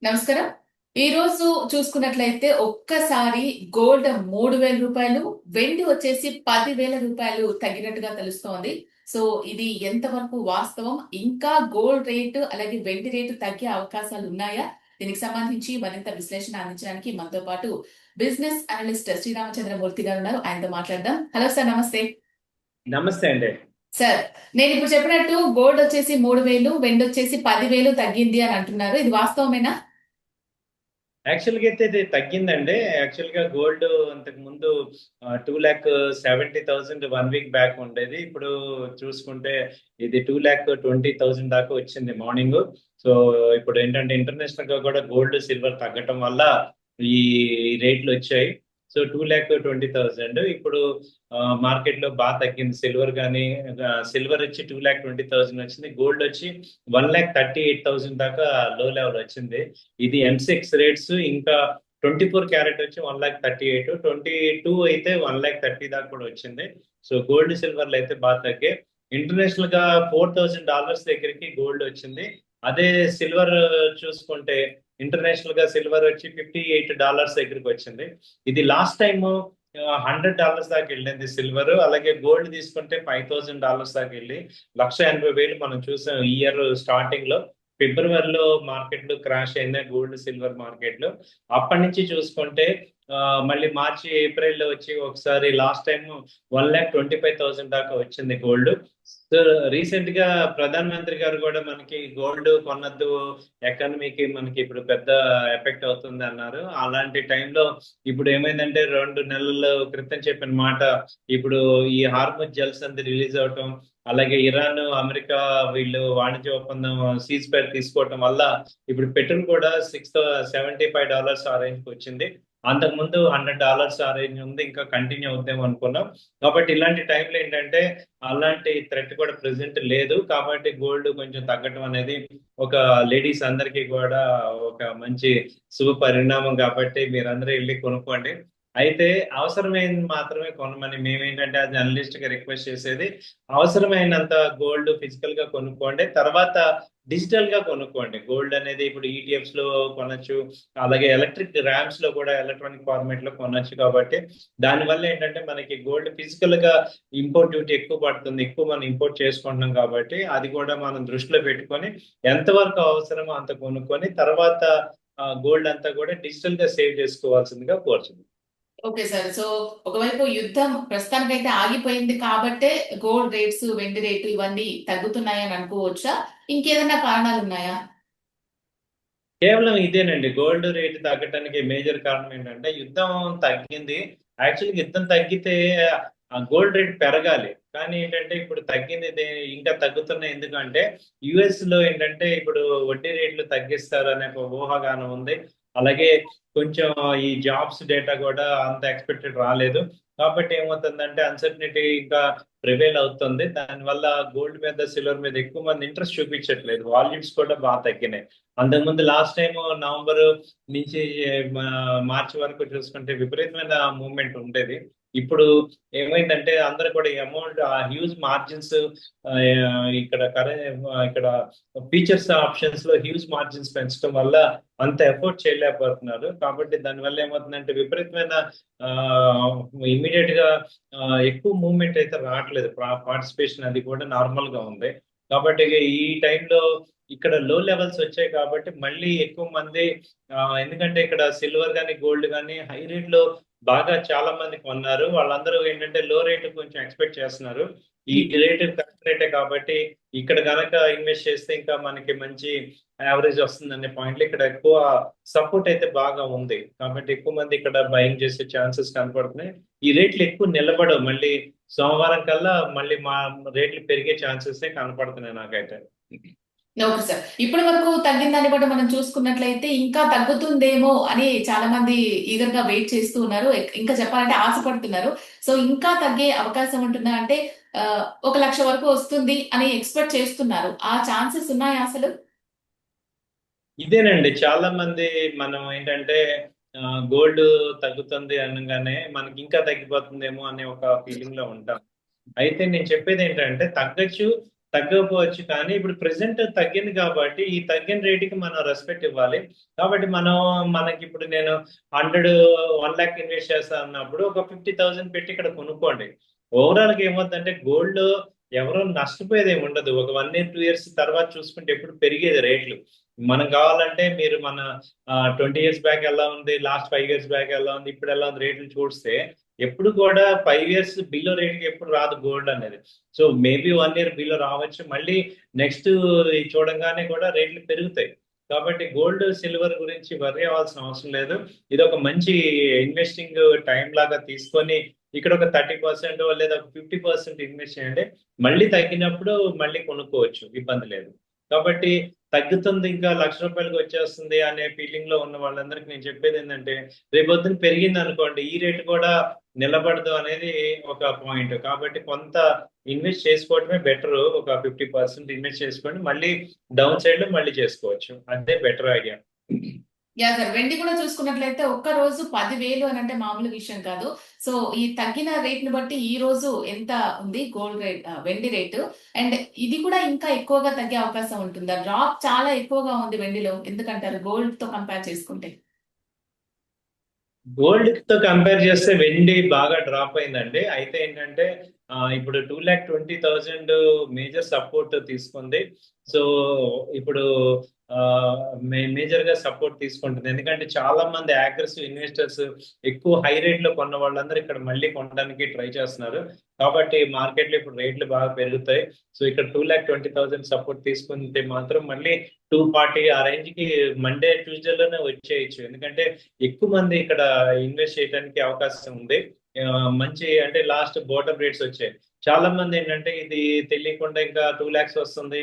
నమస్కారం. ఈ రోజు చూసుకున్నట్లయితే ఒక్కసారి గోల్డ్ రూ. 3,000, వెండి వచ్చేసి రూ. 10,000 తగ్గినట్టుగా తెలుస్తోంది. సో ఇది ఎంతవరకు వాస్తవం? ఇంకా గోల్డ్ రేటు అలాగే వెండి రేటు తగ్గే అవకాశాలు ఉన్నాయా? దీనికి సంబంధించి మరింత విశ్లేషణ అందించడానికి మనతో పాటు బిజినెస్ అనలిస్ట్ శ్రీరామచంద్రమూర్తి గారు ఉన్నారు. ఆయనతో మాట్లాడదాం. హలో సార్, నమస్తే. నమస్తే అండి. సార్, నేను ఇప్పుడు చెప్పినట్టు గోల్డ్ వచ్చేసి 3,000, వెండి వచ్చేసి 10,000 తగ్గింది అని అంటున్నారు. ఇది వాస్తవమేనా? యాక్చువల్గా అయితే ఇది తగ్గిందండి. యాక్చువల్గా గోల్డ్ అంతకు ముందు 2,70,000 1 వీక్ బ్యాక్ ఉండేది. ఇప్పుడు చూసుకుంటే ఇది 2,20,000 దాకా వచ్చింది మార్నింగ్. సో ఇప్పుడు ఏంటంటే ఇంటర్నేషనల్ గా కూడా గోల్డ్ సిల్వర్ తగ్గటం వల్ల ఈ రేట్లు వచ్చాయి. సో 2,20,000 ఇప్పుడు మార్కెట్ లో బాగా తగ్గింది. సిల్వర్ కానీ సిల్వర్ వచ్చి 2,20,000 వచ్చింది. గోల్డ్ వచ్చి 1,38,000 దాకా లో లెవెల్ వచ్చింది. ఇది M6 రేట్స్. ఇంకా 24 క్యారెట్ వచ్చి 1,38, 22 అయితే 1,30 దాకా కూడా వచ్చింది. సో గోల్డ్ సిల్వర్లు అయితే బాగా తగ్గాయి. ఇంటర్నేషనల్ గా $4,000 దగ్గరికి గోల్డ్ వచ్చింది. అదే సిల్వర్ చూసుకుంటే ఇంటర్నేషనల్ గా సిల్వర్ వచ్చి $58 దగ్గరికి వచ్చింది. ఇది లాస్ట్ టైం $100 దాకా వెళ్ళింది సిల్వర్. అలాగే గోల్డ్ తీసుకుంటే $5,000 దాకా వెళ్ళి 1,80,000 మనం చూసాం ఈ ఇయర్ స్టార్టింగ్ లో. ఫిబ్రవరిలో మార్కెట్లు క్రాష్ అయినాయి గోల్డ్ సిల్వర్ మార్కెట్లు. అప్పటి నుంచి చూసుకుంటే మళ్ళీ మార్చి ఏప్రిల్లో వచ్చి ఒకసారి లాస్ట్ టైం 1,25,000 దాకా వచ్చింది గోల్డ్. సో రీసెంట్ గా ప్రధాన మంత్రి గారు కూడా మనకి గోల్డ్ కొనద్దు, ఎకానమీకి మనకి ఇప్పుడు పెద్ద ఎఫెక్ట్ అవుతుంది అన్నారు. అలాంటి టైంలో ఇప్పుడు ఏమైందంటే 2 నెలల క్రితం చెప్పిన మాట ఇప్పుడు ఈ హార్ముజ్ జల్సంది రిలీజ్ అవటం, అలాగే ఇరాన్ అమెరికా వీళ్ళు వాణిజ్య ఒప్పందం సీజ్ ఫైర్ తీసుకోవటం వల్ల ఇప్పుడు పెట్రోల్ కూడా $75 ఆ రేంజ్ కి వచ్చింది. అంతకు ముందు $100 ఆ రేంజ్ ఉంది. ఇంకా కంటిన్యూ అవుతాం అనుకున్నాం. కాబట్టి ఇలాంటి టైంలో ఏంటంటే అలాంటి థ్రెట్ కూడా ప్రెసెంట్ లేదు. కాబట్టి గోల్డ్ కొంచెం తగ్గటం అనేది ఒక లేడీస్ అందరికీ కూడా ఒక మంచి శుభ పరిణామం. కాబట్టి మీరందరూ వెళ్ళి కొనుక్కోండి. అయితే అవసరమైంది మాత్రమే కొనమని మేమేంటంటే అది అనలిస్ట్ గా రిక్వెస్ట్ చేసేది. అవసరమైనంత గోల్డ్ ఫిజికల్ గా కొనుక్కోండి. తర్వాత డిజిటల్ గా కొనుక్కోండి. గోల్డ్ అనేది ఇప్పుడు ఈటీఎఫ్స్ లో కొనొచ్చు. అలాగే ఎలక్ట్రిక్ ర్యామ్స్ లో కూడా ఎలక్ట్రానిక్ ఫార్మేట్ లో కొనొచ్చు. కాబట్టి దానివల్ల ఏంటంటే మనకి గోల్డ్ ఫిజికల్ గా ఇంపోర్ట్ డ్యూటీ ఎక్కువ పడుతుంది. ఎక్కువ మనం ఇంపోర్ట్ చేసుకుంటున్నాం కాబట్టి అది కూడా మనం దృష్టిలో పెట్టుకొని ఎంతవరకు అవసరమో అంత కొనుక్కొని తర్వాత గోల్డ్ అంతా కూడా డిజిటల్ గా సేవ్ చేసుకోవాల్సిందిగా కోరుచున్నాం. Okay sir. సో ఒకవైపు యుద్ధం ప్రస్తుతానికైతే ఆగిపోయింది కాబట్టే గోల్డ్ రేట్స్, వెండి రేటు ఇవన్నీ తగ్గుతున్నాయని అనుకోవచ్చా? ఇంకేదైనా కారణాలు ఉన్నాయా? కేవలం ఇదేనండి. గోల్డ్ రేట్ తగ్గటానికి మేజర్ కారణం ఏంటంటే యుద్ధం తగ్గింది. యాక్చువల్గా యుద్ధం తగ్గితే గోల్డ్ రేట్ పెరగాలి. కానీ ఏంటంటే ఇప్పుడు తగ్గింది ఇంకా తగ్గుతున్నాయి. ఎందుకంటే యుఎస్ లో ఏంటంటే ఇప్పుడు వడ్డీ రేట్లు తగ్గిస్తారు అనే ఒక ఊహాగానం ఉంది. అలాగే కొంచెం ఈ జాబ్స్ డేటా కూడా అంత ఎక్స్పెక్టెడ్ రాలేదు. కాబట్టి ఏమవుతుందంటే అన్సర్టనిటీ ఇంకా ప్రివేల్ అవుతుంది. దానివల్ల గోల్డ్ మీద సిల్వర్ మీద ఎక్కువ మంది ఇంట్రెస్ట్ చూపించట్లేదు. వాల్యూమ్స్ కూడా బాగా తగ్గినాయి. అంతకుముందు లాస్ట్ టైం నవంబర్ నుంచి మార్చి వరకు చూసుకుంటే విపరీతమైన మూవ్మెంట్ ఉండేది. ఇప్పుడు ఏమైందంటే అందరూ కూడా ఈ అమౌంట్ హ్యూజ్ మార్జిన్స్ ఇక్కడ ఇక్కడ ఫీచర్స్ ఆప్షన్స్ లో హ్యూజ్ మార్జిన్స్ పెంచడం వల్ల అంత ఎఫోర్డ్ చేయలేకపోతున్నారు. కాబట్టి దానివల్ల ఏమవుతుందంటే విపరీతమైన ఇమీడియట్ గా ఎక్కువ మూవ్మెంట్ అయితే రావట్లేదు. పార్టిసిపేషన్ అది కూడా నార్మల్ గా ఉంది. కాబట్టి ఈ టైంలో ఇక్కడ లో లెవెల్స్ వచ్చాయి కాబట్టి మళ్ళీ ఎక్కువ మంది ఎందుకంటే ఇక్కడ సిల్వర్ కానీ గోల్డ్ కానీ హై రేట్ లో బాగా చాలా మంది కొన్నారు. వాళ్ళందరూ ఏంటంటే లో రేట్ కొంచెం ఎక్స్పెక్ట్ చేస్తున్నారు. ఈ ఉమ్. రేట్ కరెక్ట్ రేటే కాబట్టి ఇక్కడ కనుక ఇన్వెస్ట్ చేస్తే ఇంకా మనకి మంచి యావరేజ్ వస్తుంది అనే పాయింట్లు ఇక్కడ ఎక్కువ సపోర్ట్ అయితే బాగా ఉంది. కాబట్టి ఎక్కువ మంది ఇక్కడ బయింగ్ చేసే ఛాన్సెస్ కనపడుతున్నాయి. ఈ రేట్లు ఎక్కువ నిలబడవు. మళ్ళీ సోమవారం కల్లా మళ్ళీ మా రేట్లు పెరిగే ఛాన్సెస్ కనపడుతున్నాయి నాకైతే. Okay sir. ఇప్పటి వరకు తగ్గిన దాన్ని బట్టి మనం చూసుకున్నట్లయితే ఇంకా తగ్గుతుందేమో అని చాలా మంది ఈగర్ గా వెయిట్ చేస్తూ ఉన్నారు. ఇంకా చెప్పాలంటే ఆశపడుతున్నారు. సో ఇంకా తగ్గే అవకాశం ఉంటుందా అంటే 1,00,000 వరకు వస్తుంది అని ఎక్స్పెక్ట్ చేస్తున్నారు. ఆ ఛాన్సెస్ ఉన్నాయా అసలు? ఇదేనండి చాలా మంది మనం ఏంటంటే గోల్డ్ తగ్గుతుంది అనగానే మనకి ఇంకా తగ్గిపోతుందేమో అనే ఒక ఫీలింగ్ లో ఉంటాం. అయితే నేను చెప్పేది ఏంటంటే తగ్గచ్చు. తగ్గకపోవచ్చు, కానీ ఇప్పుడు ప్రెసెంట్ తగ్గింది కాబట్టి ఈ తగ్గిన రేటుకి మనం రెస్పెక్ట్ ఇవ్వాలి. కాబట్టి మనకి ఇప్పుడు నేను 100 1 lakh ఇన్వెస్ట్ చేస్తా అన్నప్పుడు ఒక 50,000 పెట్టి ఇక్కడ కొనుక్కోండి. ఓవరాల్ గా ఏమవుతుందంటే గోల్డ్ ఎవరో నష్టపోయేది ఏమి ఉండదు. ఒక 1 year 2 years తర్వాత చూసుకుంటే ఎప్పుడు పెరిగేది రేట్లు. మనం కావాలంటే మీరు మన 20 years బ్యాక్ ఎలా ఉంది, లాస్ట్ 5 years బ్యాక్ ఎలా ఉంది, ఇప్పుడు ఎలా ఉంది రేట్లు చూస్తే ఎప్పుడు కూడా 5 years బిలో రేట్కి ఎప్పుడు రాదు గోల్డ్ అనేది. సో మేబీ 1 year బిలో రావచ్చు, మళ్ళీ నెక్స్ట్ చూడంగానే కూడా రేట్లు పెరుగుతాయి. కాబట్టి గోల్డ్ సిల్వర్ గురించి వర్రీ అవ్వాల్సిన అవసరం లేదు. ఇది ఒక మంచి ఇన్వెస్టింగ్ టైం లాగా తీసుకొని ఇక్కడ ఒక 30% లేదా ఒక 50% ఇన్వెస్ట్ చేయండి. మళ్ళీ తగ్గినప్పుడు మళ్ళీ కొనుక్కోవచ్చు, ఇబ్బంది లేదు. కాబట్టి తగ్గుతుంది ఇంకా ₹1,00,000 వచ్చేస్తుంది అనే ఫీలింగ్ లో ఉన్న వాళ్ళందరికీ నేను చెప్పేది ఏంటంటే, రేపొద్దున పెరిగింది అనుకోండి ఈ రేటు కూడా నిలబడదు అనేది ఒక పాయింట్. కాబట్టి కొంత ఇన్వెస్ట్ చేసుకోవడమే బెటర్. ఒక 50% ఇన్వెస్ట్ చేసుకోండి, మళ్ళీ డౌన్ సైడ్ లో మళ్ళీ చేసుకోవచ్చు. అదే బెటర్ ఐడియా. సార్, వెండి కూడా చూసుకున్నట్లయితే ఒక్క రోజు 10,000 అని అంటే మామూలు విషయం కాదు. సో ఈ తగ్గిన రేట్ ని బట్టి ఈ రోజు ఎంత ఉంది గోల్డ్ రేట్, వెండి రేటు, అండ్ ఇది కూడా ఇంకా ఎక్కువగా తగ్గే అవకాశం ఉంటుందా? డ్రాప్ చాలా ఎక్కువగా ఉంది వెండిలో, ఎందుకంటారు గోల్డ్ తో కంపేర్ చేసుకుంటే? గోల్డ్ తో కంపేర్ చేస్తే వెండి బాగా డ్రాప్ అయిందండి. అయితే ఏంటంటే ఇప్పుడు 2,20,000 మేజర్ సపోర్ట్ తీసుకుంది. సో ఇప్పుడు మేజర్ గా సపోర్ట్ తీసుకుంటుంది, ఎందుకంటే చాలా మంది అగ్రెసివ్ ఇన్వెస్టర్స్ ఎక్కువ హై రేట్ లో కొన్న వాళ్ళందరూ ఇక్కడ మళ్ళీ కొనడానికి ట్రై చేస్తున్నారు. కాబట్టి మార్కెట్ లో ఇప్పుడు రేట్లు బాగా పెరుగుతాయి. సో ఇక్కడ 2,20,000 సపోర్ట్ తీసుకుంటే మాత్రం మళ్ళీ 240 ఆ రేంజ్ కి మండే ట్యూస్డేలోనే వచ్చేయచ్చు, ఎందుకంటే ఎక్కువ మంది ఇక్కడ ఇన్వెస్ట్ చేయడానికి అవకాశం ఉంది. మంచి అంటే లాస్ట్ బోటమ్ రేట్స్ వచ్చాయి. చాలా మంది ఏంటంటే ఇది తెలియకుండా ఇంకా 2 lakhs వస్తుంది,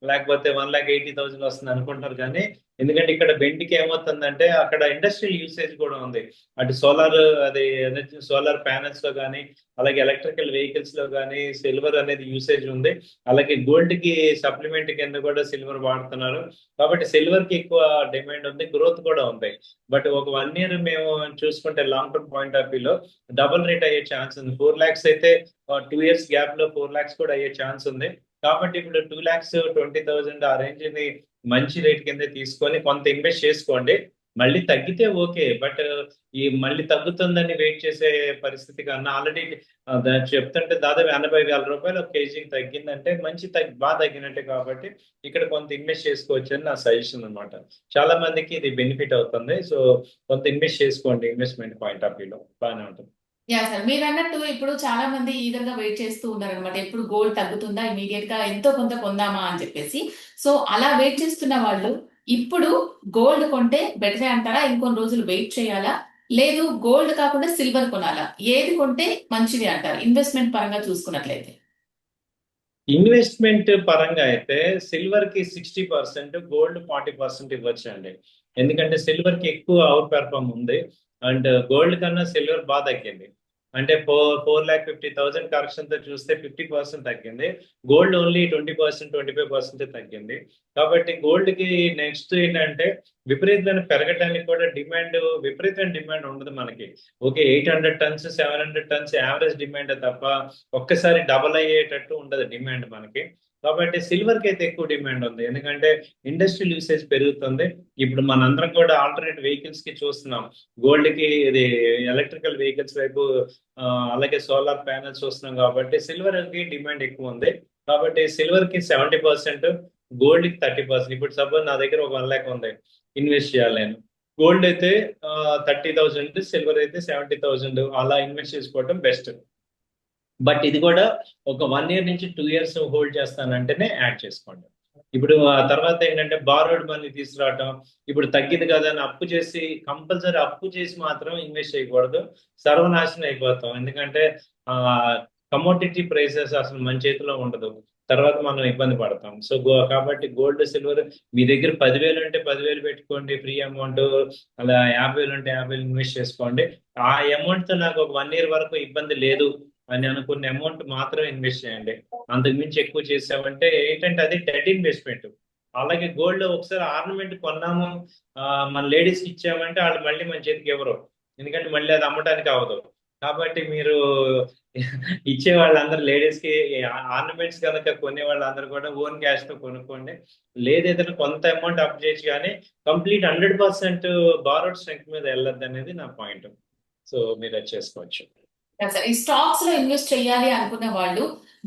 లేకపోతే 1,80,000 వస్తుంది అనుకుంటారు. కానీ ఎందుకంటే ఇక్కడ బెండ్కి ఏమవుతుందంటే అక్కడ ఇండస్ట్రియల్ యూసేజ్ కూడా ఉంది. అటు సోలార్, అది ఎనర్జీ సోలార్ ప్యానెల్స్ లో కానీ, అలాగే ఎలక్ట్రికల్ వెహికల్స్ లో కానీ సిల్వర్ అనేది యూసేజ్ ఉంది. అలాగే గోల్డ్ కి సప్లిమెంట్ కింద కూడా సిల్వర్ వాడుతున్నారు. కాబట్టి సిల్వర్ కి ఎక్కువ డిమాండ్ ఉంది, గ్రోత్ కూడా ఉంది. బట్ ఒక 1 year మేము చూసుకుంటే లాంగ్ టర్మ్ పాయింట్ ఆఫ్ వ్యూలో డబుల్ రేట్ అయ్యే ఛాన్స్ ఉంది. 4 lakhs అయితే 2 years గ్యాప్ లో 4 lakhs కూడా అయ్యే ఛాన్స్ ఉంది. కాబట్టి ఇప్పుడు 2,20,000 ఆ రేంజ్ ని మంచి రేట్ కింద తీసుకొని కొంత ఇన్వెస్ట్ చేసుకోండి. మళ్ళీ తగ్గితే ఓకే, బట్ ఈ మళ్ళీ తగ్గుతుందని వెయిట్ చేసే పరిస్థితి కన్నా ఆల్రెడీ చెప్తుంటే దాదాపు ₹80,000 ఒక కేజీకి తగ్గిందంటే మంచి బాగా తగ్గినట్టే. కాబట్టి ఇక్కడ కొంత ఇన్వెస్ట్ చేసుకోవచ్చు అని నా సజెషన్ అనమాట. చాలా మందికి ఇది బెనిఫిట్ అవుతుంది. సో కొంత ఇన్వెస్ట్ చేసుకోండి, ఇన్వెస్ట్మెంట్ పాయింట్ ఆఫ్ వ్యూలో బాగానే ఉంటుంది. సార్, మీరు అన్నట్టు ఇప్పుడు చాలా మంది ఈగర్ గా వెయిట్ చేస్తూ ఉన్నారనమాట, ఎప్పుడు గోల్డ్ తగ్గుతుందా, ఇమీడియట్ గా ఎంతో కొంత కొందామా అని చెప్పేసి. సో అలా వెయిట్ చేస్తున్న వాళ్ళు ఇప్పుడు గోల్డ్ కొంటే బెటరే అంటారా? ఇంకొన్ని రోజులు వెయిట్ చేయాలా? లేదు గోల్డ్ కాకుండా సిల్వర్ కొనాలా? ఏది కొంటే మంచిది అంటారు ఇన్వెస్ట్మెంట్ పరంగా చూసుకున్నట్లయితే? ఇన్వెస్ట్మెంట్ పరంగా అయితే సిల్వర్ కి 60%, గోల్డ్ 40% ఇవ్వచ్చు అండి. ఎందుకంటే సిల్వర్ కి ఎక్కువ అవుట్ పెర్ఫార్మ్ ఉంది, అండ్ గోల్డ్ కన్నా సిల్వర్ బాగా తగ్గింది. అంటే 4,50,000 కరెక్షన్ తో చూస్తే 50% తగ్గింది. గోల్డ్ ఓన్లీ 20% 25% తగ్గింది. కాబట్టి గోల్డ్ కి నెక్స్ట్ ఏంటంటే విపరీతమైన పెరగడానికి కూడా విపరీతమైన డిమాండ్ ఉండదు మనకి. Okay, 800 tons 700 tons average demand తప్ప ఒక్కసారి డబల్ అయ్యేటట్టు ఉండదు డిమాండ్ మనకి. కాబట్టి సిల్వర్ కి అయితే ఎక్కువ డిమాండ్ ఉంది, ఎందుకంటే ఇండస్ట్రియల్ యూసేజ్ పెరుగుతుంది. ఇప్పుడు మనందరం కూడా ఆల్టర్నేట్ వెహికల్స్ కి చూస్తున్నాం. గోల్డ్ కి ఇది ఎలక్ట్రికల్ వెహికల్స్ వైపు, అలాగే సోలార్ ప్యానెల్స్ చూస్తున్నాం. కాబట్టి సిల్వర్ కి డిమాండ్ ఎక్కువ ఉంది. కాబట్టి సిల్వర్ కి 70%, గోల్డ్ కి 30%. ఇప్పుడు సపోజ్ నా దగ్గర ఒక 1 lakh ఉంది, ఇన్వెస్ట్ చేయాలి నేను. గోల్డ్ అయితే 30,000, సిల్వర్ అయితే 70,000 అలా ఇన్వెస్ట్ చేసుకోవడం బెస్ట్. బట్ ఇది కూడా ఒక 1 year నుంచి 2 years హోల్డ్ చేస్తానంటేనే యాడ్ చేసుకోండి. ఇప్పుడు ఆ తర్వాత ఏంటంటే బారోడ్ మనీ తీసుకురావటం, ఇప్పుడు తగ్గింది కదా అని అప్పు చేసి, కంపల్సరీ అప్పు చేసి మాత్రం ఇన్వెస్ట్ చేయకూడదు. సర్వనాశనం అయిపోతాం, ఎందుకంటే కమోడిటీ ప్రైసెస్ అసలు మన చేతిలో ఉండదు, తర్వాత మనం ఇబ్బంది పడతాం. సో కాబట్టి గోల్డ్ సిల్వర్ మీ దగ్గర 10,000 ఉంటే 10,000 పెట్టుకోండి ఫ్రీ అమౌంట్, అలా 50,000 ఉంటే 50,000 ఇన్వెస్ట్ చేసుకోండి. ఆ అమౌంట్ తో నాకు ఒక 1 year వరకు ఇబ్బంది లేదు అని అనుకున్న అమౌంట్ మాత్రం ఇన్వెస్ట్ చేయండి. అంతకు మించి ఎక్కువ చేసామంటే ఏంటంటే అది డెడ్ ఇన్వెస్ట్మెంట్. అలాగే గోల్డ్ ఒకసారి ఆర్నమెంట్ కొన్నాము, మన లేడీస్ కి ఇచ్చామంటే వాళ్ళు మళ్ళీ మన చేతికి ఎవరు, ఎందుకంటే మళ్ళీ అది అమ్మటానికి అవ్వదు. కాబట్టి మీరు ఇచ్చే వాళ్ళందరూ లేడీస్ కి ఆర్నమెంట్స్ కనుక కొనే వాళ్ళందరూ కూడా ఓన్ క్యాష్ తో కొనుక్కోండి. లేదేదైనా కొంత అమౌంట్ అప్ చేసి కానీ కంప్లీట్ 100% బారోడ్ స్ట్రెంగ్త్ మీద వెళ్ళొద్దు అనేది నా పాయింట్. సో మీరు అది చేసుకోవచ్చు. సరే, ఈ స్టాక్స్ లో ఇన్వెస్ట్ చేయాలి అనుకున్న వాళ్ళు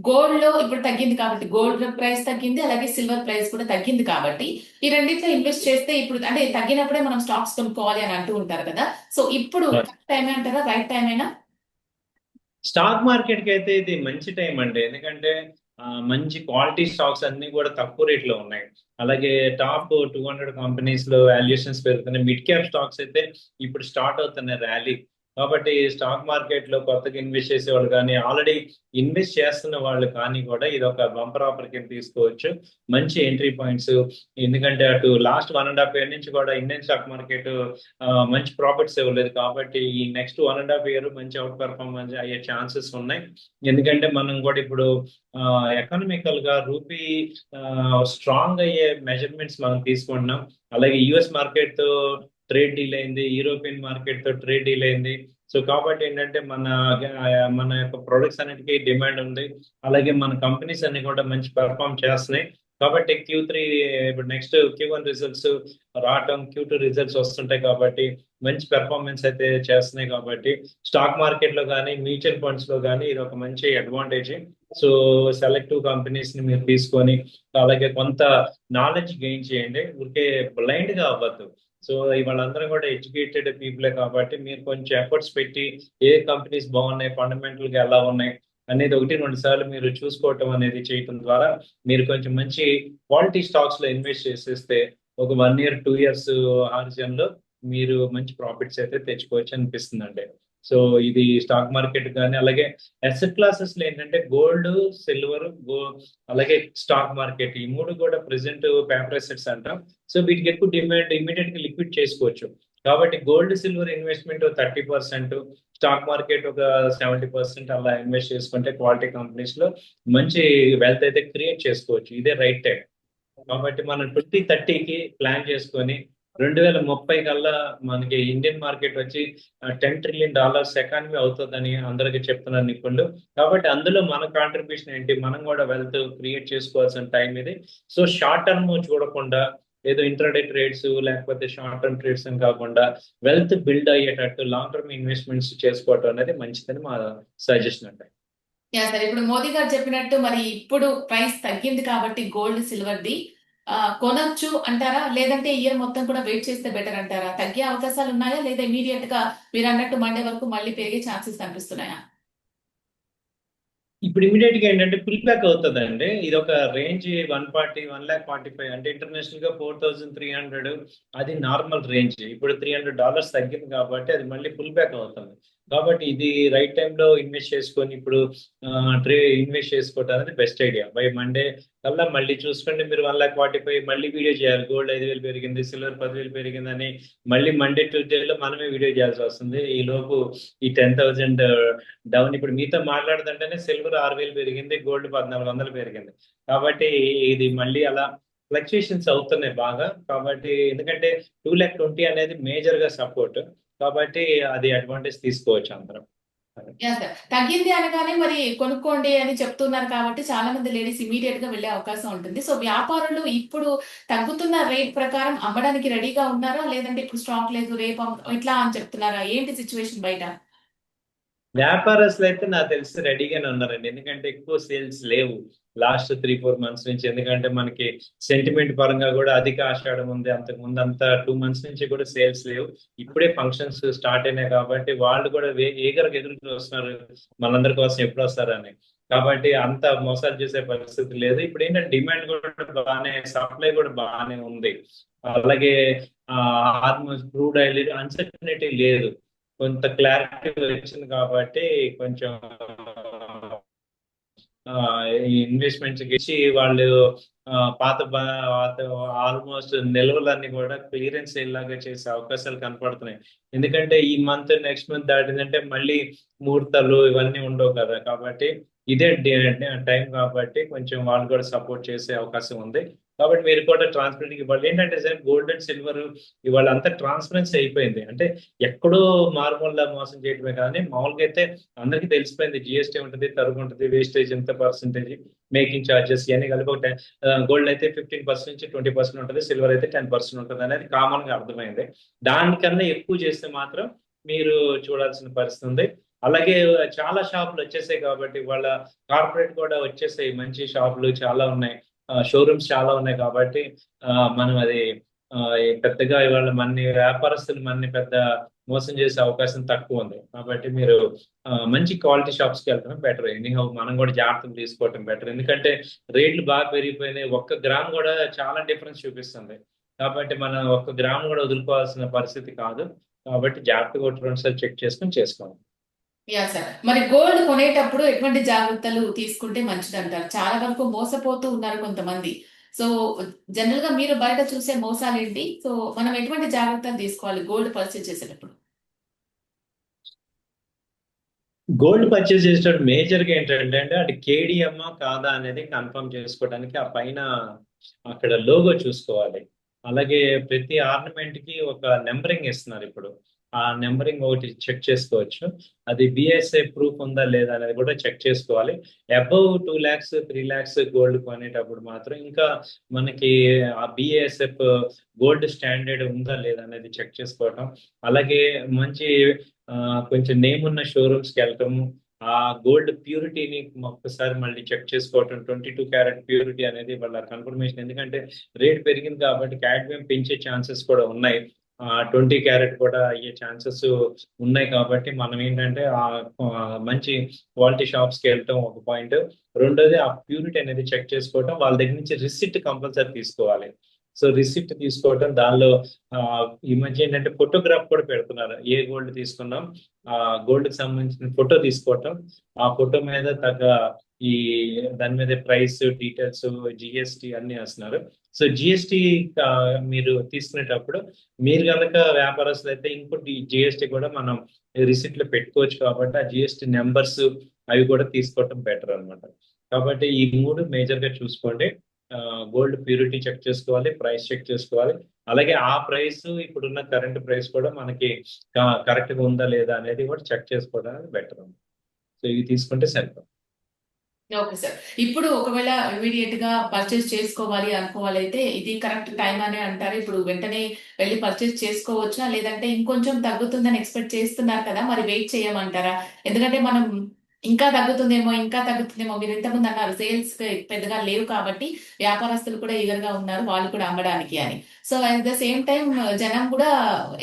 గోల్డ్ లో ఇప్పుడు తగ్గింది కాబట్టి, గోల్డ్ ప్రైస్ తగ్గింది, అలాగే సిల్వర్ ప్రైస్ కూడా తగ్గింది కాబట్టి ఈ రెండిట్లో ఇన్వెస్ట్ చేస్తే ఇప్పుడు అంటే తగ్గినప్పుడే మనం స్టాక్స్ కొనుక్కోవాలి అని అంటూ ఉంటారు కదా. సో ఇప్పుడు టైం అంటారా, రైట్ టైం అయినా? స్టాక్ మార్కెట్ కి అయితే ఇది మంచి టైం అండి. ఎందుకంటే మంచి క్వాలిటీ స్టాక్స్ అన్ని కూడా తక్కువ రేట్లో ఉన్నాయి. అలాగే టాప్ 200 కంపెనీస్ లో వాల్యుయేషన్స్ పెరుగుతున్నాయి. మిడ్ క్యాప్ స్టాక్స్ అయితే ఇప్పుడు స్టార్ట్ అవుతున్నాయి ర్యాలీ. కాబట్టి స్టాక్ మార్కెట్ లో కొత్తగా ఇన్వెస్ట్ చేసే వాళ్ళు కానీ ఆల్రెడీ ఇన్వెస్ట్ చేస్తున్న వాళ్ళు కానీ కూడా ఇది ఒక బంపర్ ఆఫర్ కింద తీసుకోవచ్చు. మంచి ఎంట్రీ పాయింట్స్. ఎందుకంటే అటు లాస్ట్ 1.5 year నుంచి కూడా ఇండియన్ స్టాక్ మార్కెట్ మంచి ప్రాఫిట్స్ ఇవ్వలేదు. కాబట్టి ఈ నెక్స్ట్ 1.5 year మంచి అవుట్ పెర్ఫార్మెన్స్ అయ్యే ఛాన్సెస్ ఉన్నాయి. ఎందుకంటే మనం కూడా ఇప్పుడు ఎకనామికల్ గా రూపీ స్ట్రాంగ్ అయ్యే మెజర్మెంట్స్ మనం తీసుకుంటున్నాం. అలాగే యుఎస్ మార్కెట్ తో ట్రేడ్ డీల్ అయింది, యూరోపియన్ మార్కెట్ తో ట్రేడ్ డీల్ అయింది. సో కాబట్టి ఏంటంటే మన యొక్క ప్రొడక్ట్స్ అన్నిటికీ డిమాండ్ ఉంది. అలాగే మన కంపెనీస్ అన్ని కూడా మంచి పెర్ఫామ్ చేస్తున్నాయి. కాబట్టి Q3 ఇప్పుడు నెక్స్ట్ Q1 రిజల్ట్స్ రావటం, Q2 రిజల్ట్స్ వస్తుంటాయి. కాబట్టి మంచి పెర్ఫార్మెన్స్ అయితే చేస్తున్నాయి. కాబట్టి స్టాక్ మార్కెట్ లో కానీ మ్యూచువల్ ఫండ్స్ లో కానీ ఇది ఒక మంచి అడ్వాంటేజ్. సో సెలెక్టివ్ కంపెనీస్ ని మీరు తీసుకొని అలాగే కొంత నాలెడ్జ్ గెయిన్ చేయండి. ఊరికే బ్లైండ్ గా అవ్వద్దు. సో వాళ్ళందరూ కూడా ఎడ్యుకేటెడ్ పీపులే కాబట్టి మీరు కొంచెం ఎఫర్ట్స్ పెట్టి ఏ కంపెనీస్ బాగున్నాయి, ఫండమెంటల్ గా ఎలా ఉన్నాయి అనేది 1-2 సార్లు మీరు చూసుకోవటం అనేది చేయటం ద్వారా మీరు కొంచెం మంచి క్వాలిటీ స్టాక్స్ లో ఇన్వెస్ట్ చేసేస్తే ఒక 1 year 2 years హారిజన్ లో మీరు మంచి ప్రాఫిట్స్ అయితే తెచ్చుకోవచ్చు అనిపిస్తుందండి. సో ఇది స్టాక్ మార్కెట్ కానీ అలాగే అసెట్ క్లాసెస్ లో ఏంటంటే గోల్డ్, సిల్వర్, అలాగే స్టాక్ మార్కెట్ ఈ మూడు కూడా ప్రెసెంట్ పేపర్ అసెట్స్ అంటాం. సో వీటికి ఎక్కువ డిమాండ్, ఇమీడియట్ గా లిక్విడ్ చేసుకోవచ్చు. కాబట్టి gold silver investment 30%, stock market ఒక 70% అలా ఇన్వెస్ట్ చేసుకుంటే క్వాలిటీ కంపెనీస్ లో మంచి వెల్త్ అయితే క్రియేట్ చేసుకోవచ్చు. ఇదే రైట్ టైం. కాబట్టి మనం 2030కి ప్లాన్ చేసుకొని 2030 కల్లా మనకి ఇండియన్ మార్కెట్ వచ్చి $10 trillion ఎకానమీ అవుతుందని అందరికీ చెప్తున్నారు నిపుణులు. కాబట్టి అందులో మన కాంట్రిబ్యూషన్ ఏంటి, మనం కూడా వెల్త్ క్రియేట్ చేసుకోవాల్సిన టైం ఇది. సో షార్ట్ టర్మ్ చూడకుండా ఏదో ఇంట్రాడే ట్రేడ్స్ లేకపోతే షార్ట్ టర్మ్ ట్రేడ్స్ అని కాకుండా వెల్త్ బిల్డ్ అయ్యేటట్టు లాంగ్ టర్మ్ ఇన్వెస్ట్మెంట్స్ చేసుకోవటం అనేది మంచిదని మా సజెషన్ అండి. సరే, ఇప్పుడు మోదీ గారు చెప్పినట్టు మరి ఇప్పుడు ప్రైస్ తగ్గింది కాబట్టి గోల్డ్ సిల్వర్ది కొనొచ్చు అంటారా, లేదంటే ఇయర్ మొత్తం కూడా వెయిట్ చేస్తే బెటర్ అంటారా? తగ్గే అవకాశాలు ఉన్నాయా, లేదా ఇమీడియట్ గా మీరు అన్నట్టు మండే వరకు మళ్ళీ పెరిగే ఛాన్సెస్ కనిపిస్తున్నాయా? ఇప్పుడు ఇమీడియట్ గా ఏంటంటే పుల్ బ్యాక్ అవుతుందండి. ఇది ఒక రేంజ్ 140, 145 అంటే ఇంటర్నేషనల్ గా 4300 అది నార్మల్ రేంజ్. ఇప్పుడు $300 తగ్గింది కాబట్టి అది మళ్ళీ పుల్ బ్యాక్ అవుతుంది. కాబట్టి ఇది రైట్ టైంలో ఇన్వెస్ట్ చేసుకొని ఇప్పుడు ఇన్వెస్ట్ చేసుకోవటం అనేది బెస్ట్ ఐడియా. బై మండే కల్లా మళ్ళీ చూసుకోండి. మీరు 145 మళ్ళీ వీడియో చేయాలి. గోల్డ్ 5,000 పెరిగింది, సిల్వర్ 10,000 పెరిగిందని మళ్ళీ మండే ట్యూస్డేలో మనమే వీడియో చేయాల్సి వస్తుంది. ఈ లోపు ఈ 10,000 డౌన్. ఇప్పుడు మీతో మాట్లాడుతుంటేనే సిల్వర్ 6,000 పెరిగింది, గోల్డ్ 1,400 పెరిగింది. కాబట్టి ఇది మళ్ళీ అలా ఫ్లక్చుయేషన్స్ అవుతున్నాయి బాగా. కాబట్టి ఎందుకంటే 220,000 అనేది మేజర్ గా సపోర్ట్. కాబట్టి అది అడ్వాంటేజ్ తీసుకోవచ్చు అందరం. తగ్గింది అనగానే మరి కొనుక్కోండి అని చెప్తున్నారు కాబట్టి చాలా మంది లేడీస్ ఇమీడియట్ గా వెళ్ళే అవకాశం ఉంటుంది. సో వ్యాపారులు ఇప్పుడు తగ్గుతున్న రేట్ ప్రకారం అమ్మడానికి రెడీగా ఉన్నారా, లేదంటే ఇప్పుడు స్టాక్ లేదు రేపు ఇట్లా అని చెప్తున్నారా? ఏంటి సిచ్యువేషన్ బయట? వ్యాపారస్తులు అయితే నాకు తెలిసి రెడీగానే ఉన్నారండి. ఎందుకంటే ఎక్కువ సేల్స్ లేవు లాస్ట్ 3-4 months నుంచి. ఎందుకంటే మనకి సెంటిమెంట్ పరంగా కూడా అధిక ఆషాఢం ఉంది. అంతకు ముందు అంతా 2 months నుంచి కూడా సేల్స్ లేవు. ఇప్పుడే ఫంక్షన్స్ స్టార్ట్ అయినాయి కాబట్టి వాళ్ళు కూడా ఈగర్గా ఎదురు చూస్తున్నారు మనందరి కోసం ఎప్పుడు వస్తారని. కాబట్టి అంత మోసాలు చేసే పరిస్థితి లేదు. ఇప్పుడు ఏంటంటే డిమాండ్ కూడా బాగానే, సప్లై కూడా బాగానే ఉంది. అలాగే ఆల్మోస్ట్ క్రూడ్ ఆయిల్ అన్సర్టనిటీ లేదు. కొంత క్లారిటీ వచ్చింది కాబట్టి కొంచెం ఈ ఇన్వెస్ట్మెంట్స్ ఇచ్చి వాళ్ళు పాత ఆల్మోస్ట్ నిల్వలన్నీ కూడా క్లియరెన్స్ లాగా చేసే అవకాశాలు కనపడుతున్నాయి. ఎందుకంటే ఈ మంత్ నెక్స్ట్ మంత్ దాటిందంటే మళ్ళీ ముహూర్తాలు ఇవన్నీ ఉండవు కదా. కాబట్టి ఇదే టైం కాబట్టి కొంచెం వాళ్ళు కూడా సపోర్ట్ చేసే అవకాశం ఉంది. కాబట్టి మీరు కూడా ట్రాన్స్పరెంట్ ఇవ్వాలి. ఏంటంటే సార్ గోల్డ్ అండ్ సిల్వర్ ఇవాళ అంతా ట్రాన్స్పరెన్సీ అయిపోయింది. అంటే ఎక్కడో మారుమూల మోసం చేయడమే కానీ మామూలుగా అయితే అందరికీ తెలిసిపోయింది. జిఎస్టీ ఉంటుంది, తరుగు ఉంటుంది, వేస్టేజ్ ఎంత పర్సెంటేజ్, మేకింగ్ ఛార్జెస్ ఇవన్నీ కలిపి ఒక గోల్డ్ అయితే 15% నుంచి 20% ఉంటుంది, సిల్వర్ అయితే 10% ఉంటుంది అనేది కామన్ గా అర్థమైంది. దానికన్నా ఎక్కువ చేస్తే మాత్రం మీరు చూడాల్సిన పరిస్థితి ఉంది. అలాగే చాలా షాపులు వచ్చేసాయి కాబట్టి వాళ్ళ కార్పొరేట్ కూడా వచ్చేసాయి, మంచి షాపులు చాలా ఉన్నాయి, షోరూమ్స్ చాలా ఉన్నాయి కాబట్టి మనం అది పెద్దగా ఇవాళ మన వ్యాపారస్తులు మన పెద్ద మోసం చేసే అవకాశం తక్కువ ఉంది. కాబట్టి మీరు మంచి క్వాలిటీ షాప్స్ కి వెళ్ళడం బెటర్. ఎనీహౌ మనం కూడా జాగ్రత్తలు తీసుకోవటం బెటర్, ఎందుకంటే రేట్లు బాగా పెరిగిపోయినాయి. 1 గ్రామ్ కూడా చాలా డిఫరెన్స్ చూపిస్తుంది. కాబట్టి మనం 1 గ్రామ్ కూడా వదులుకోవాల్సిన పరిస్థితి కాదు. కాబట్టి జాగ్రత్తగా ఒకటి 2 సార్లు చెక్ చేసుకుని చేసుకోవాలి. Yeah sir. మరి గోల్డ్ కొనేటప్పుడు ఎటువంటి జాగ్రత్తలు తీసుకుంటే మంచిదంటారు? చాలా వరకు మోసపోతూ ఉన్నారు కొంతమంది. సో జనరల్ గా మీరు బయట చూసే మోసాలేంటి? సో మనం ఎటువంటి జాగ్రత్తలు తీసుకోవాలి గోల్డ్ పర్చేజ్ చేసేటప్పుడు? గోల్డ్ పర్చేస్ చేసేటప్పుడు మేజర్ గా ఏంటంటే అది కేడిఎం కాదా అనేది కన్ఫర్మ్ చేసుకోవడానికి ఆ పైన అక్కడ లోగో చూసుకోవాలి. అలాగే ప్రతి ఆర్నమెంట్ కి ఒక నెంబరింగ్ ఇస్తున్నారు ఇప్పుడు. ఆ నెంబరింగ్ ఒకటి చెక్ చేసుకోవచ్చు. అది బిఎస్ఐ ప్రూఫ్ ఉందా లేదా అనేది కూడా చెక్ చేసుకోవాలి. అబౌవ్ 2 lakhs 3 lakhs గోల్డ్ కొనేటప్పుడు మాత్రం ఇంకా మనకి ఆ బిఎస్ఎఫ్ గోల్డ్ స్టాండర్డ్ ఉందా లేదా అనేది చెక్ చేసుకోవటం. అలాగే మంచి కొంచెం నేమ్ ఉన్న షోరూమ్స్ కి వెళ్ళటము, ఆ గోల్డ్ ప్యూరిటీని ఒక్కసారి మళ్ళీ చెక్ చేసుకోవటం. 22 క్యారెట్ ప్యూరిటీ అనేది వాళ్ళ కన్ఫర్మేషన్, ఎందుకంటే రేట్ పెరిగింది కాబట్టి క్యాడ్మియం పెంచే ఛాన్సెస్ కూడా ఉన్నాయి. 20 క్యారెట్ కూడా అయ్యే ఛాన్సెస్ ఉన్నాయి. కాబట్టి మనం ఏంటంటే మంచి క్వాలిటీ షాప్స్ కి వెళ్ళటం ఒక పాయింట్. రెండోది ఆ ప్యూరిటీ అనేది చెక్ చేసుకోవటం. వాళ్ళ దగ్గర నుంచి రిసిప్ట్ కంపల్సరీ తీసుకోవాలి. సో రిసిప్ట్ తీసుకోవటం, దానిలో ఈ మధ్య ఏంటంటే ఫోటోగ్రాఫ్ కూడా పెడుతున్నారు. ఏ గోల్డ్ తీసుకున్నాం ఆ గోల్డ్ కి సంబంధించిన ఫోటో తీసుకోవటం, ఆ ఫోటో మీద తగ్గ ఈ దాని మీద ప్రైస్ డీటెయిల్స్, జిఎస్టి అన్ని వేస్తున్నారు. సో జిఎస్టి మీరు తీసుకునేటప్పుడు మీరు కనుక వ్యాపారస్తులు అయితే ఇంకోటి జిఎస్టి కూడా మనం రిసిప్ట్ లో పెట్టుకోవచ్చు. కాబట్టి ఆ జిఎస్టి నెంబర్స్ అవి కూడా తీసుకోవటం బెటర్ అన్నమాట. కాబట్టి ఈ 3 మేజర్ గా చూసుకోండి. గోల్డ్ ప్యూరిటీ చెక్ చేసుకోవాలి, ప్రైస్ చెక్ చేసుకోవాలి. అలాగే ఆ ప్రైస్ ఇప్పుడున్న కరెంట్ ప్రైస్ కూడా మనకి కరెక్ట్ గా ఉందా లేదా అనేది కూడా చెక్ చేసుకోవడం అనేది బెటర్. సో ఇవి తీసుకుంటే సరిపోతుంది. Okay sir. ఇప్పుడు ఒకవేళ ఇమీడియట్ గా పర్చేస్ చేసుకోవాలి అనుకోవాలైతే ఇది కరెక్ట్ టైం అనే అంటారు. ఇప్పుడు వెంటనే వెళ్లి పర్చేస్ చేసుకోవచ్చా? లేదంటే ఇంకొంచెం తగ్గుతుందని ఎక్స్‌పెక్ట్ చేస్తున్నారు కదా! మరి వెయిట్ చేయమంటారా? ఎందుకంటే మనం ఇంకా తగ్గుతుందేమో, ఇంకా తగ్గుతుందేమో మీరు ఇంతకుముందు అన్నారు సేల్స్ పెద్దగా లేవు కాబట్టి వ్యాపారస్తులు కూడా ఈగర్‌గా ఉన్నారు. వాళ్ళు కూడా అమ్మడానికి అని. So at the same time జనం కూడా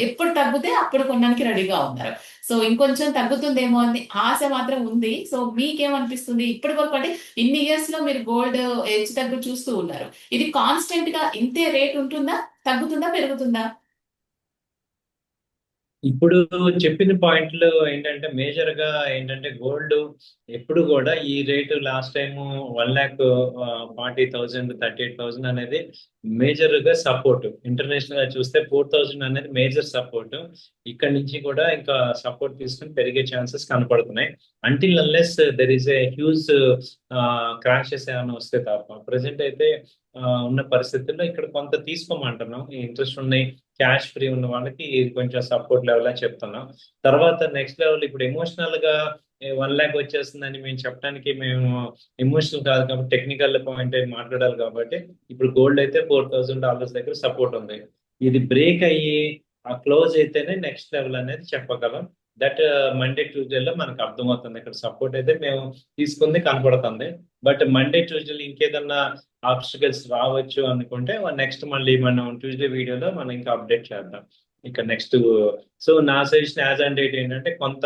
ఎప్పుడు తగ్గితే అప్పుడు కొనడానికి రెడీగా ఉన్నారు. సో ఇంకొంచెం తగ్గుతుందేమో అని ఆశ మాత్రం ఉంది. సో మీకేమనిపిస్తుంది? ఇప్పటి వరకు అంటే ఇన్ని ఇయర్స్ లో మీరు గోల్డ్ హెచ్చు తగ్గు చూస్తూ ఉన్నారు. ఇది కాన్స్టెంట్ గా ఇంతే రేట్ ఉంటుందా? తగ్గుతుందా? పెరుగుతుందా? ఇప్పుడు చెప్పిన పాయింట్లు ఏంటంటే మేజర్ గా ఏంటంటే గోల్డ్ ఎప్పుడు కూడా ఈ రేటు లాస్ట్ టైం 1,40,000 38,000 అనేది మేజర్ గా సపోర్ట్. ఇంటర్నేషనల్ గా చూస్తే 4,000 అనేది మేజర్ సపోర్ట్. ఇక్కడ నుంచి కూడా ఇంకా సపోర్ట్ తీసుకుని పెరిగే ఛాన్సెస్ కనపడుతున్నాయి. Until unless there is a huge crashes ఏమైనా వస్తే తప్ప ప్రజెంట్ అయితే ఉన్న పరిస్థితుల్లో ఇక్కడ కొంత తీసుకోమంటున్నాం. ఇంట్రెస్ట్ ఉన్నాయి, క్యాష్ ఫ్రీ ఉన్న వాళ్ళకి ఇది కొంచెం సపోర్ట్ లెవెల్ అని చెప్తున్నాం. తర్వాత నెక్స్ట్ లెవెల్ ఇప్పుడు ఎమోషనల్ గా 1 lakh వచ్చేస్తుందని మేము చెప్పడానికి మేము ఎమోషనల్ కాదు కాబట్టి టెక్నికల్ పాయింట్ అయి మాట్లాడాలి. కాబట్టి ఇప్పుడు గోల్డ్ అయితే $4,000 దగ్గర సపోర్ట్ ఉంది. ఇది బ్రేక్ అయ్యి ఆ క్లోజ్ అయితేనే నెక్స్ట్ లెవెల్ అనేది చెప్పగలం. దట్ మండే ట్యూస్డేలో మనకు అర్థమవుతుంది. ఇక్కడ సపోర్ట్ అయితే మేము తీసుకుంది కనపడుతుంది. బట్ మండే ట్యూస్డే ఇంకేదన్నా ఆబ్స్టికల్స్ రావచ్చు అనుకుంటే నెక్స్ట్ మళ్ళీ మనం ట్యూస్డే వీడియోలో మనం ఇంకా అప్డేట్ చేద్దాం. ఇక నెక్స్ట్ సో నా సజెషన్ యాజ్ అండ్ డేట్ ఏంటంటే కొంత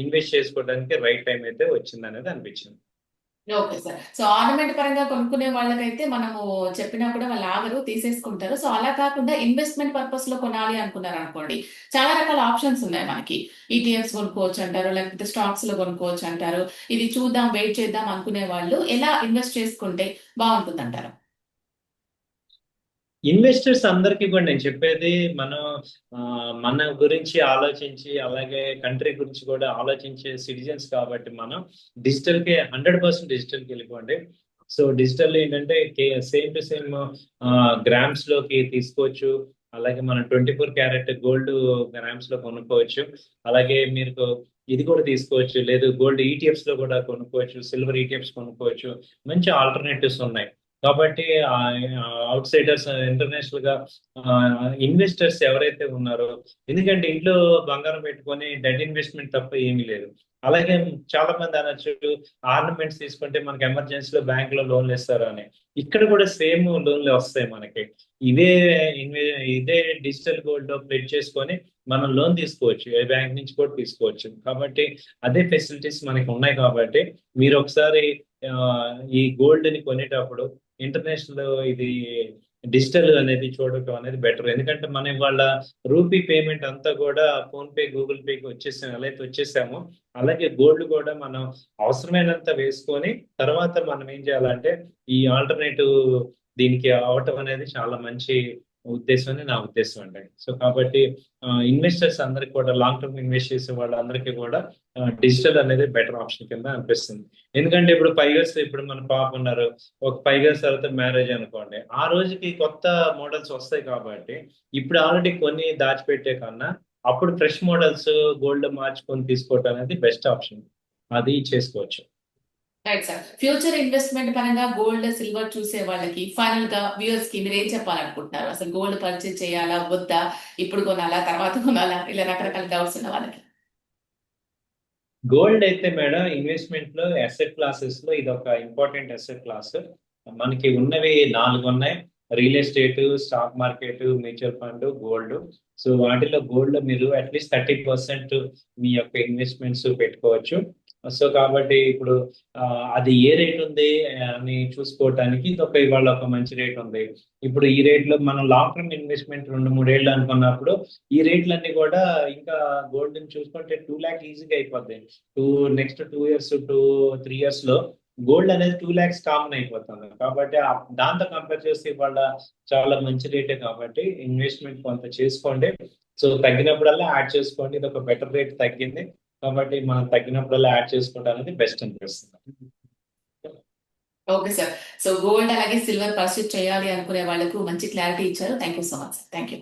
ఇన్వెస్ట్ చేసుకోవడానికి రైట్ టైం అయితే వచ్చింది అనేది అనిపించింది. Okay sir. సో ఆర్నమెంట్ పరంగా కొనుక్కునే వాళ్ళకైతే మనము చెప్పినా కూడా వాళ్ళు ఆగరు, తీసేసుకుంటారు. సో అలా కాకుండా ఇన్వెస్ట్‌మెంట్ పర్పస్‌లో కొనాలి అనుకున్నారనుకోండి, చాలా రకాల ఆప్షన్స్ ఉన్నాయి మనకి. ఈటీఎఫ్స్ కొనుక్కోవచ్చు అంటారు, లేకపోతే స్టాక్స్‌లో కొనుక్కోవచ్చు అంటారు. ఇది చూద్దాం, వెయిట్ చేద్దాం అనుకునే వాళ్ళు ఎలా ఇన్వెస్ట్ చేసుకుంటే బావుంటుందంటారు? ఇన్వెస్టర్స్ అందరికీ కూడా నేను చెప్పేది మనం మన గురించి ఆలోచించి అలాగే కంట్రీ గురించి కూడా ఆలోచించే సిటిజన్స్ కాబట్టి మనం డిజిటల్ కి 100% డిజిటల్ కి వెళ్ళిపోండి. సో డిజిటల్ ఏంటంటే సేమ్ టు సేమ్ గ్రామ్స్ లోకి తీసుకోవచ్చు. అలాగే మనం 24 క్యారెట్ గోల్డ్ గ్రామ్స్ లో కొనుక్కోవచ్చు. అలాగే మీరు ఇది కూడా తీసుకోవచ్చు, లేదు గోల్డ్ ఈటీఎఫ్స్ లో కూడా కొనుక్కోవచ్చు, సిల్వర్ ఈటీఎఫ్స్ కొనుక్కోవచ్చు. మంచి ఆల్టర్నేటివ్స్ ఉన్నాయి. కాబట్టి అవుట్ సైడర్స్ ఇంటర్నేషనల్ గా ఇన్వెస్టర్స్ ఎవరైతే ఉన్నారో, ఎందుకంటే ఇంట్లో బంగారం పెట్టుకొని డెట్ ఇన్వెస్ట్మెంట్ తప్ప ఏమీ లేదు. అలాగే చాలా మంది అనొచ్చు, ఆర్నమెంట్స్ తీసుకుంటే మనకి ఎమర్జెన్సీలో బ్యాంక్ లో లోన్లు ఇస్తారు అని. ఇక్కడ కూడా సేమ్ లోన్లు వస్తాయి మనకి. ఇదే ఇదే డిజిటల్ గోల్డ్ లో ప్లెడ్జ్ చేసుకొని మనం లోన్ తీసుకోవచ్చు, ఏ బ్యాంక్ నుంచి కూడా తీసుకోవచ్చు. కాబట్టి అదే ఫెసిలిటీస్ మనకి ఉన్నాయి. కాబట్టి మీరు ఒకసారి ఆ, ఈ గోల్డ్ ని కొనేటప్పుడు ఇంటర్నేషనల్ ఇది డిజిటల్ అనేది చూడటం అనేది బెటర్. ఎందుకంటే మనం వాళ్ళ రూపీ పేమెంట్ అంతా కూడా ఫోన్ పే, గూగుల్ పేకి వచ్చేసాం, ఎలా అయితే వచ్చేసామో అలాగే గోల్డ్ కూడా మనం అవసరమైనంత వేసుకొని తర్వాత మనం ఏం చేయాలంటే ఈ ఆల్టర్నేటివ్ దీనికి అవటం అనేది చాలా మంచి ఉద్దేశం అని నా ఉద్దేశం అండి. సో కాబట్టి ఇన్వెస్టర్స్ అందరికి కూడా, లాంగ్ టర్మ్ ఇన్వెస్ట్ చేసే వాళ్ళందరికీ కూడా డిజిటల్ అనేది బెటర్ ఆప్షన్ కింద అనిపిస్తుంది. ఎందుకంటే ఇప్పుడు 5 years, ఇప్పుడు మన పాప ఉన్నారు, ఒక 5 years తర్వాత మ్యారేజ్ అనుకోండి, ఆ రోజుకి కొత్త మోడల్స్ వస్తాయి. కాబట్టి ఇప్పుడు ఆల్రెడీ కొన్ని దాచిపెట్టే కన్నా అప్పుడు ఫ్రెష్ మోడల్స్ గోల్డ్ మార్చుకొని తీసుకోవటం అనేది బెస్ట్ ఆప్షన్. అది చేసుకోవచ్చు. Right sir. ఫ్యూచర్ ఇన్వెస్ట్మెంట్ పరంగా గోల్డ్, సిల్వర్ చూసే వాళ్ళకి ఫైనల్ గా వ్యూయర్స్ కి మీరు ఏం చెప్పాలనుకుంటున్నారు? అసలు గోల్డ్ పర్చేజ్ చేయాలా వద్దా, ఇప్పుడు కొనాలా తర్వాత కొనాలా, ఇలా రకరకాల డౌట్స్ ఉన్న వాళ్ళకి. గోల్డ్ అయితే మేడం ఇన్వెస్ట్మెంట్ లో అసెట్ క్లాసెస్ లో ఇది ఒక ఇంపార్టెంట్ అసెట్ క్లాస్. మనకి ఉన్నవి 4 ఉన్నాయి: real estate, stock market, mutual fund, gold. So వాటిలో గోల్డ్ మీరు అట్లీస్ట్ 30% మీ యొక్క ఇన్వెస్ట్మెంట్స్ పెట్టుకోవచ్చు. సో కాబట్టి ఇప్పుడు అది ఏ రేట్ ఉంది అని చూసుకోవటానికి ఇది ఇవాళ ఒక మంచి రేట్ ఉంది. ఇప్పుడు ఈ రేట్ లో మనం లాంగ్ టర్మ్ ఇన్వెస్ట్మెంట్ 2-3 ఏళ్ళు అనుకున్నప్పుడు ఈ రేట్లన్నీ కూడా ఇంకా గోల్డ్ ని చూసుకుంటే 2 lakh ఈజీగా అయిపోద్ది. నెక్స్ట్ 2 years, 2-3 years లో గోల్డ్ అనేది 2 lakhs కామన్ అయిపోతుంది. కాబట్టి దాంతో కంపేర్ చేస్తే ఇవాళ చాలా మంచి రేటే. కాబట్టి ఇన్వెస్ట్మెంట్ కొంత చేసుకోండి. సో తగ్గినప్పుడల్లా యాడ్ చేసుకోండి. ఇది ఒక బెటర్ రేట్ తగ్గింది కాబట్టి మనం తగ్గినప్పుడల్లా యాడ్ చేసుకోవడం అనేది బెస్ట్ అనిపిస్తుంది. Okay sir. సో గోల్డ్ అలాగే సిల్వర్ పర్చేజ్ చేయాలి అనుకునే వాళ్ళకు మంచి క్లారిటీ ఇచ్చారు. Thank you so much. Thank you.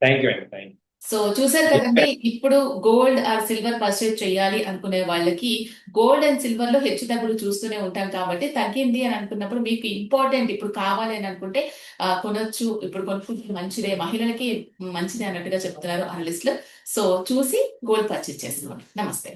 Thank you అండి. Thank you. సో చూసారు కదండి, ఇప్పుడు గోల్డ్ ఆర్ సిల్వర్ పర్చేజ్ చేయాలి అనుకునే వాళ్ళకి గోల్డ్ అండ్ సిల్వర్ లో హెచ్చు తగ్గులు చూస్తూనే ఉంటాం. కాబట్టి తగ్గింది అని అనుకున్నప్పుడు మీకు ఇంపార్టెంట్ ఇప్పుడు కావాలి అని అనుకుంటే కొనొచ్చు, ఇప్పుడు కొనుక్కుంటే మంచిదే, మహిళలకి మంచిదే అన్నట్టుగా చెప్తున్నారు అనలిస్టులు. సో చూసి గోల్డ్ పర్చేజ్ చేసుకోండి. నమస్తే.